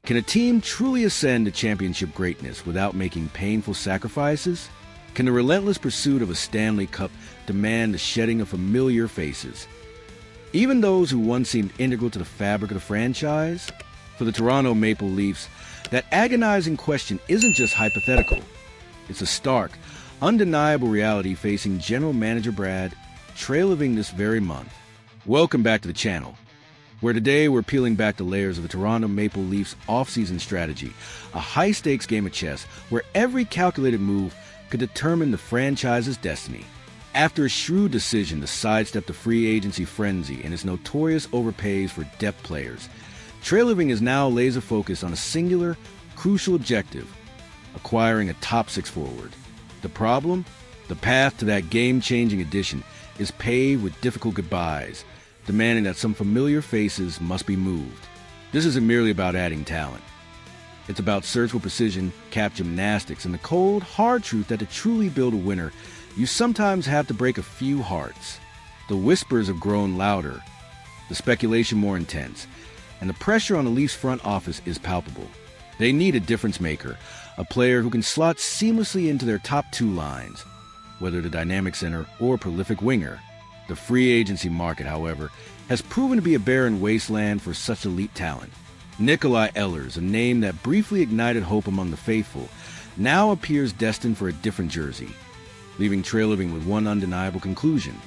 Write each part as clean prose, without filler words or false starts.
Can a team truly ascend to championship greatness without making painful sacrifices? Can the relentless pursuit of a Stanley Cup demand the shedding of familiar faces? Even those who once seemed integral to the fabric of the franchise? For the Toronto Maple Leafs, that agonizing question isn't just hypothetical. It's a stark, undeniable reality facing General Manager Brad Treliving this very month. Welcome back to the channel, where today we're peeling back the layers of the Toronto Maple Leafs offseason strategy, a high-stakes game of chess where every calculated move could determine the franchise's destiny. After a shrewd decision to sidestep the free agency frenzy and its notorious overpays for depth players, Treliving is now laser-focused on a singular, crucial objective: acquiring a top-six forward. The problem? The path to that game-changing addition is paved with difficult goodbyes, demanding that some familiar faces must be moved. This isn't merely about adding talent. It's about surgical precision, cap gymnastics, and the cold, hard truth that to truly build a winner, you sometimes have to break a few hearts. The whispers have grown louder, the speculation more intense, and the pressure on the Leafs front office is palpable. They need a difference maker, a player who can slot seamlessly into their top two lines, whether the dynamic center or prolific winger. The free agency market, however, has proven to be a barren wasteland for such elite talent. Nikolai Ehlers, a name that briefly ignited hope among the faithful, now appears destined for a different jersey, leaving Treliving with one undeniable conclusion.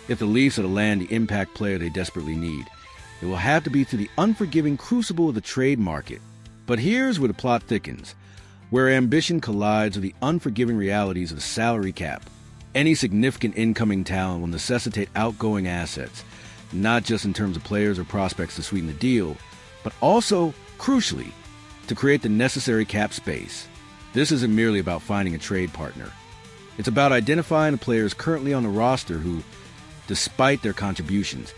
If the Leafs are to land the impact player they desperately need, it will have to be through the unforgiving crucible of the trade market. But here's where the plot thickens, where ambition collides with the unforgiving realities of the salary cap. Any significant incoming talent will necessitate outgoing assets, not just in terms of players or prospects to sweeten the deal, but also, crucially, to create the necessary cap space. This isn't merely about finding a trade partner. It's about identifying the players currently on the roster who, despite their contributions,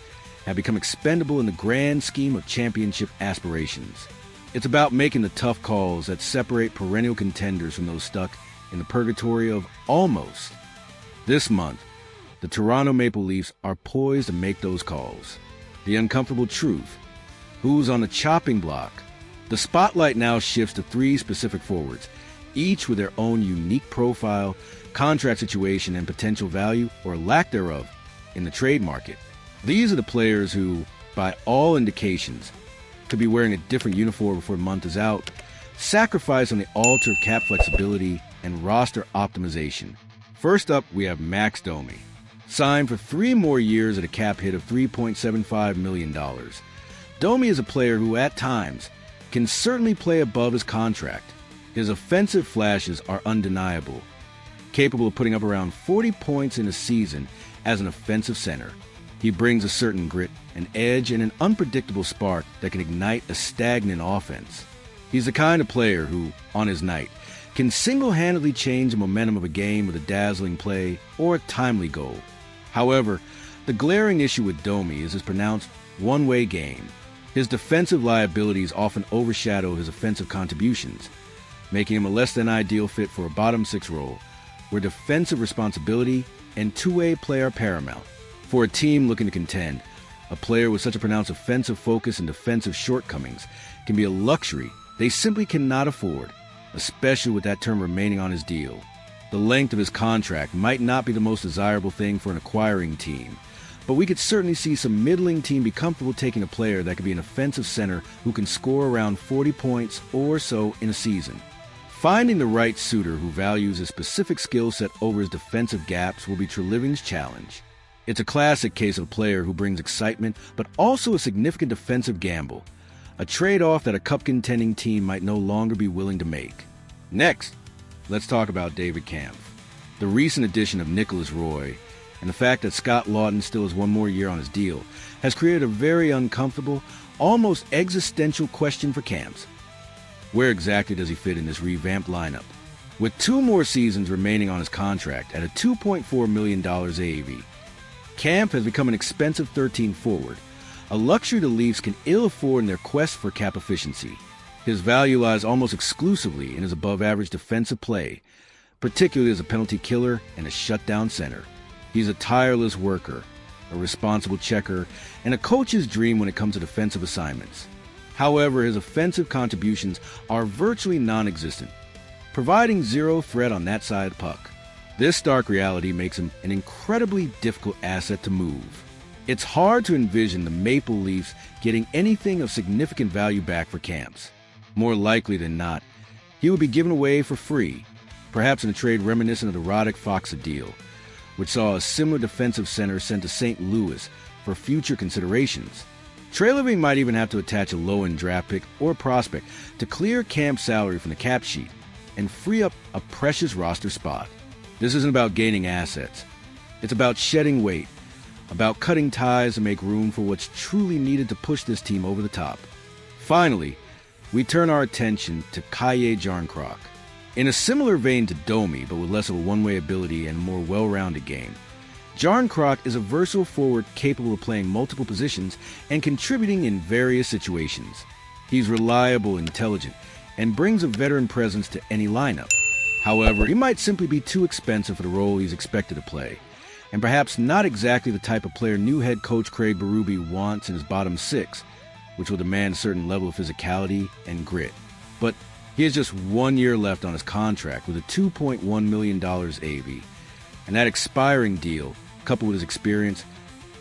have become expendable in the grand scheme of championship aspirations. It's about making the tough calls that separate perennial contenders from those stuck in the purgatory of almost. This month, the Toronto Maple Leafs are poised to make those calls. The uncomfortable truth: who's on the chopping block? The spotlight now shifts to three specific forwards, each with their own unique profile, contract situation, and potential value, or lack thereof, in the trade market. These are the players who, by all indications, could be wearing a different uniform before the month is out, sacrifice on the altar of cap flexibility and roster optimization. First up, we have Max Domi, signed for 3 more years at a cap hit of $3.75 million. Domi is a player who, at times, can certainly play above his contract. His offensive flashes are undeniable, capable of putting up around 40 points in a season as an offensive center. He brings a certain grit, an edge, and an unpredictable spark that can ignite a stagnant offense. He's the kind of player who, on his night, can single-handedly change the momentum of a game with a dazzling play or a timely goal. However, the glaring issue with Domi is his pronounced one-way game. His defensive liabilities often overshadow his offensive contributions, making him a less-than-ideal fit for a bottom-six role, where defensive responsibility and two-way play are paramount. For a team looking to contend, a player with such a pronounced offensive focus and defensive shortcomings can be a luxury they simply cannot afford, especially with that term remaining on his deal. The length of his contract might not be the most desirable thing for an acquiring team, but we could certainly see some middling team be comfortable taking a player that could be an offensive center who can score around 40 points or so in a season. Finding the right suitor who values his specific skill set over his defensive gaps will be Treliving's challenge. It's a classic case of a player who brings excitement, but also a significant defensive gamble, a trade-off that a cup-contending team might no longer be willing to make. Next, let's talk about David Kampf. The recent addition of Nicholas Roy, and the fact that Scott Laughton still has 1 more year on his deal, has created a very uncomfortable, almost existential question for Kampf. Where exactly does he fit in this revamped lineup? With 2 more seasons remaining on his contract at a $2.4 million AAV, Kampf has become an expensive 13th forward, a luxury the Leafs can ill afford in their quest for cap efficiency. His value lies almost exclusively in his above-average defensive play, particularly as a penalty killer and a shutdown center. He's a tireless worker, a responsible checker, and a coach's dream when it comes to defensive assignments. However, his offensive contributions are virtually non-existent, providing zero threat on that side of the puck. This stark reality makes him an incredibly difficult asset to move. It's hard to envision the Maple Leafs getting anything of significant value back for Kampf. More likely than not, he would be given away for free, perhaps in a trade reminiscent of the Roddick-Foxa deal, which saw a similar defensive center sent to St. Louis for future considerations. Treliving might even have to attach a low-end draft pick or prospect to clear Kampf's salary from the cap sheet and free up a precious roster spot. This isn't about gaining assets. It's about shedding weight, about cutting ties to make room for what's truly needed to push this team over the top. Finally, we turn our attention to Calle Jarnkrok. In a similar vein to Domi, but with less of a one-way ability and a more well-rounded game, Jarnkrok is a versatile forward capable of playing multiple positions and contributing in various situations. He's reliable, intelligent, and brings a veteran presence to any lineup. However, he might simply be too expensive for the role he's expected to play, and perhaps not exactly the type of player new head coach Craig Berube wants in his bottom six, which will demand a certain level of physicality and grit. But he has just 1 year left on his contract with a $2.1 million AV, and that expiring deal, coupled with his experience,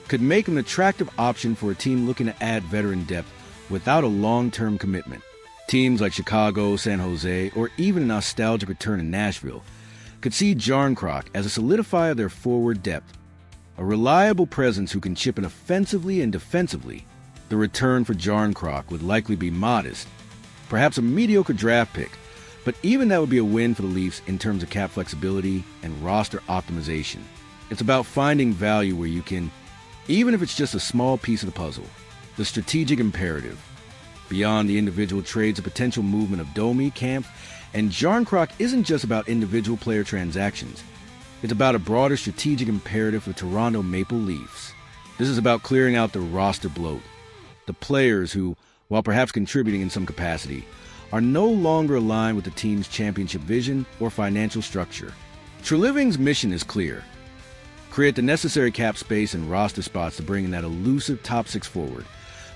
could make him an attractive option for a team looking to add veteran depth without a long-term commitment. Teams like Chicago, San Jose, or even a nostalgic return in Nashville could see Jarnkrok as a solidifier of their forward depth, a reliable presence who can chip in offensively and defensively. The return for Jarnkrok would likely be modest, perhaps a mediocre draft pick, but even that would be a win for the Leafs in terms of cap flexibility and roster optimization. It's about finding value where you can, even if it's just a small piece of the puzzle. The strategic imperative. Beyond the individual trades, the potential movement of Domi, Kampf, and Jarnkrok isn't just about individual player transactions. It's about a broader strategic imperative for Toronto Maple Leafs. This is about clearing out the roster bloat. The players who, while perhaps contributing in some capacity, are no longer aligned with the team's championship vision or financial structure. Treliving's mission is clear. Create the necessary cap space and roster spots to bring in that elusive top six forward,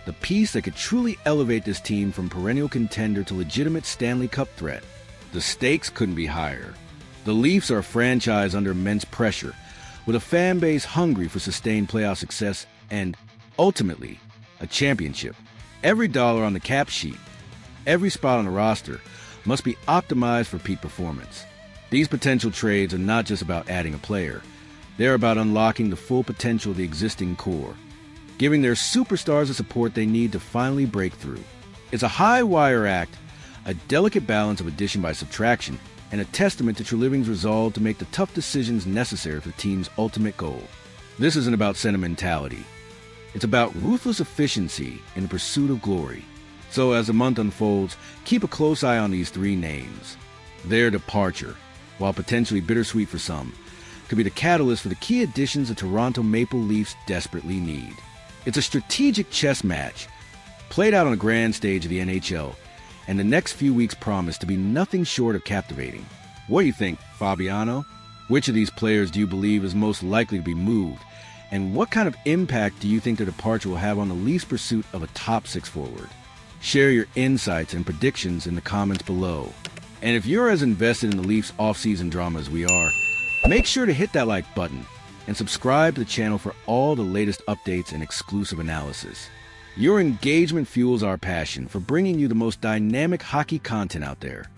the piece that could truly elevate this team from perennial contender to legitimate Stanley Cup threat. The stakes couldn't be higher. The Leafs are a franchise under immense pressure, with a fan base hungry for sustained playoff success and, ultimately, a championship. Every dollar on the cap sheet, every spot on the roster, must be optimized for peak performance. These potential trades are not just about adding a player. They're about unlocking the full potential of the existing core, giving their superstars the support they need to finally break through. It's a high-wire act, a delicate balance of addition by subtraction, and a testament to Treliving's resolve to make the tough decisions necessary for the team's ultimate goal. This isn't about sentimentality. It's about ruthless efficiency in the pursuit of glory. So as the month unfolds, keep a close eye on these three names. Their departure, while potentially bittersweet for some, could be the catalyst for the key additions the Toronto Maple Leafs desperately need. It's a strategic chess match, played out on a grand stage of the NHL, and the next few weeks promise to be nothing short of captivating. What do you think, Fabiano? Which of these players do you believe is most likely to be moved? And what kind of impact do you think their departure will have on the Leafs' pursuit of a top six forward? Share your insights and predictions in the comments below. And if you're as invested in the Leafs offseason drama as we are, make sure to hit that like button and subscribe to the channel for all the latest updates and exclusive analysis. Your engagement fuels our passion for bringing you the most dynamic hockey content out there.